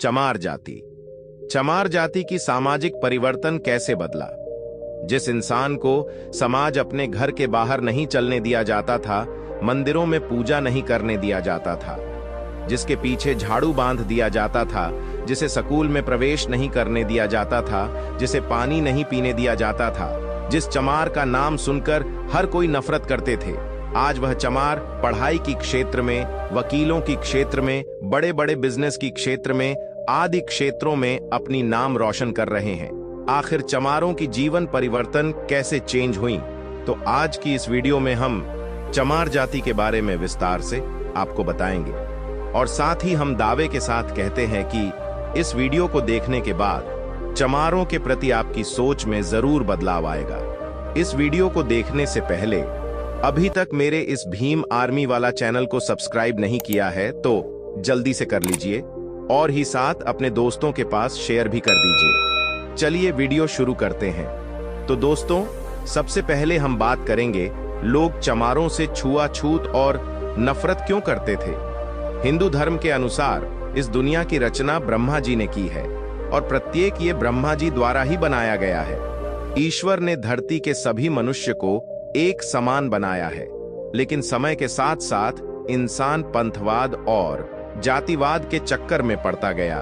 चमार जाति। चमार जाति की सामाजिक परिवर्तन कैसे बदला। जिस इंसान को समाज अपने घर के बाहर नहीं चलने दिया जाता था, मंदिरों में पूजा नहीं करने दिया जाता था, जिसके पीछे झाड़ू बांध दिया जाता था, जिसे स्कूल में प्रवेश नहीं करने दिया जाता था, जिसे पानी नहीं पीने दिया जाता था, जिस चमार का नाम सुनकर हर कोई नफरत करते थे, आज वह चमार पढ़ाई की क्षेत्र में, वकीलों की क्षेत्र में, बड़े बड़े बिजनेस की क्षेत्र में आदि क्षेत्रों में अपनी नाम रोशन कर रहे हैं। आखिर चमारों की जीवन परिवर्तन कैसे चेंज हुई, तो आज की इस वीडियो में हम चमार जाति के बारे में विस्तार से आपको बताएंगे। और साथ ही हम दावे के साथ कहते हैं कि इस वीडियो को देखने के बाद चमारों के प्रति आपकी सोच में जरूर बदलाव आएगा। इस वीडियो को देखने से पहले अभी तक मेरे इस भीम आर्मी वाला चैनल को सब्सक्राइब नहीं किया है तो जल्दी से कर लीजिए और ही साथ अपने दोस्तों के पास शेयर भी कर दीजिए। चलिए वीडियो शुरू करते हैं। तो दोस्तों, सबसे पहले हम बात करेंगे लोग चमारों से छुआछूत और नफरत क्यों करते थे। हिंदू धर्म के अनुसार इस दुनिया की रचना ब्रह्मा जी ने की है और प्रत्येक ये ब्रह्मा जी द्वारा ही बनाया गया है। ईश्वर ने धरती के सभी मनुष्य को एक समान बनाया है, लेकिन समय के साथ साथ इंसान पंथवाद और जातिवाद के चक्कर में पड़ता गया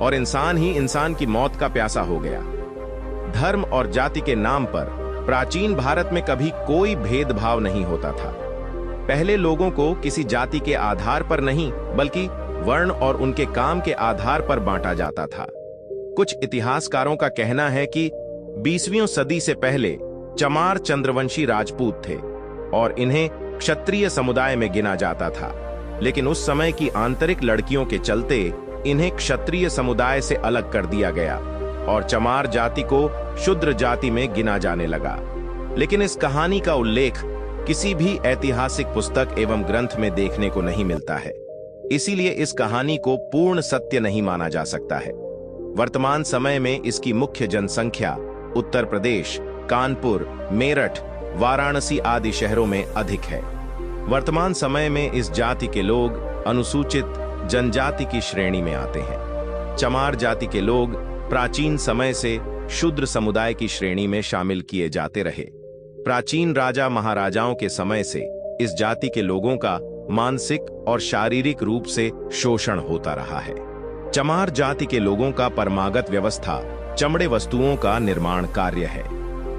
और इंसान ही इंसान की मौत का प्यासा हो गया। धर्म और जाति के नाम पर प्राचीन भारत में कभी कोई भेदभाव नहीं होता था। पहले लोगों को किसी जाति के आधार पर नहीं बल्कि वर्ण और उनके काम के आधार पर बांटा जाता था। कुछ इतिहासकारों का कहना है कि 20वीं सदी से पहले चमार चंद्रवंशी राजपूत थे और इन्हें क्षत्रिय समुदाय में गिना जाता था, लेकिन उस समय की आंतरिक लड़कियों के चलते इन्हें क्षत्रिय समुदाय से अलग कर दिया गया और चमार जाति को शूद्र जाति में गिना जाने लगा। लेकिन इस कहानी का उल्लेख किसी भी ऐतिहासिक पुस्तक एवं ग्रंथ में देखने को नहीं मिलता है, इसीलिए इस कहानी को पूर्ण सत्य नहीं माना जा सकता है। वर्तमान समय में इसकी मुख्य जनसंख्या उत्तर प्रदेश, कानपुर, मेरठ, वाराणसी आदि शहरों में अधिक है। वर्तमान समय में इस जाति के लोग अनुसूचित जनजाति की श्रेणी में आते हैं। चमार जाति के लोग प्राचीन समय से शूद्र समुदाय की श्रेणी में शामिल किए जाते रहे। प्राचीन राजा महाराजाओं के समय से इस जाति के लोगों का मानसिक और शारीरिक रूप से शोषण होता रहा है। चमार जाति के लोगों का परमागत व्यवस्था चमड़े वस्तुओं का निर्माण कार्य है,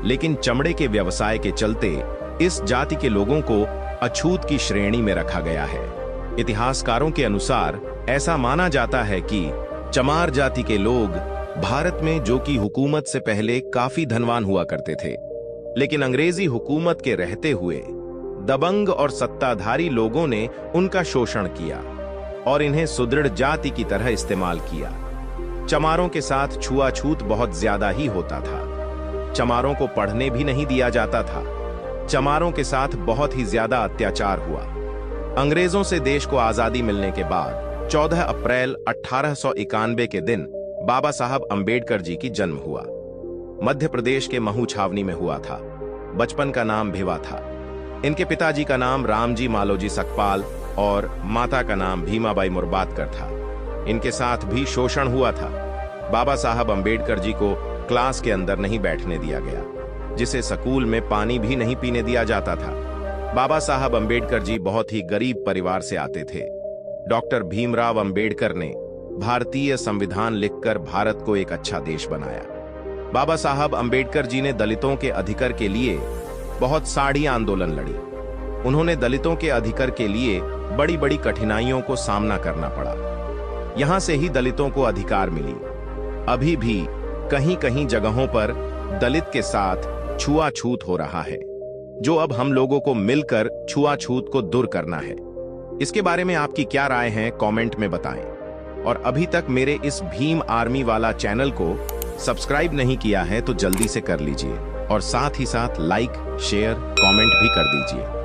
लेकिन चमड़े के व्यवसाय के चलते इस जाति के लोगों को अछूत की श्रेणी में रखा गया है। इतिहासकारों के अनुसार ऐसा माना जाता है कि चमार जाति के लोग भारत में, जो कि हुकूमत से पहले काफी धनवान हुआ करते थे, लेकिन अंग्रेजी हुकूमत के रहते हुए दबंग और सत्ताधारी लोगों ने उनका शोषण किया और इन्हें सुदृढ़ जाति की तरह इस्तेमाल किया। चमारों के साथ छुआछूत बहुत ज्यादा ही होता था। चमारों को पढ़ने भी नहीं दिया जाता था। चमारों के साथ बहुत ही ज्यादा अत्याचार हुआ। अंग्रेजों से देश को आजादी मिलने के बाद 14 अप्रैल 1891 के दिन बाबा साहब अंबेडकर जी की जन्म हुआ। मध्य प्रदेश के महू छावनी में हुआ था। बचपन का नाम भिवा था। इनके पिताजी का नाम रामजी मालोजी सकपाल और माता का नाम भीमाबाई मुर्बातकर था। इनके साथ भी शोषण हुआ था। बाबा साहब अंबेडकर जी को क्लास के अंदर नहीं बैठने दिया गया, जिसे स्कूल में पानी भी नहीं पीने दिया जाता था। बाबा साहब अंबेडकर जी बहुत ही गरीब परिवार से आते थे। डॉक्टर भीमराव अंबेडकर ने भारतीय संविधान लिखकर भारत को एक अच्छा देश बनाया। बाबा साहब अंबेडकर जी ने दलितों के अधिकार के लिए बहुत साड़ी आंदोलन लड़ी। उन्होंने दलितों के अधिकार के लिए बड़ी बड़ी कठिनाइयों को सामना करना पड़ा। यहां से ही दलितों को अधिकार मिली। अभी भी कहीं कहीं जगहों पर दलित के साथ छुआछूत हो रहा है, जो अब हम लोगों को मिलकर छुआछूत को दूर करना है। इसके बारे में आपकी क्या राय है, कमेंट में बताएं। और अभी तक मेरे इस भीम आर्मी वाला चैनल को सब्सक्राइब नहीं किया है तो जल्दी से कर लीजिए और साथ ही साथ लाइक, शेयर, कमेंट भी कर दीजिए।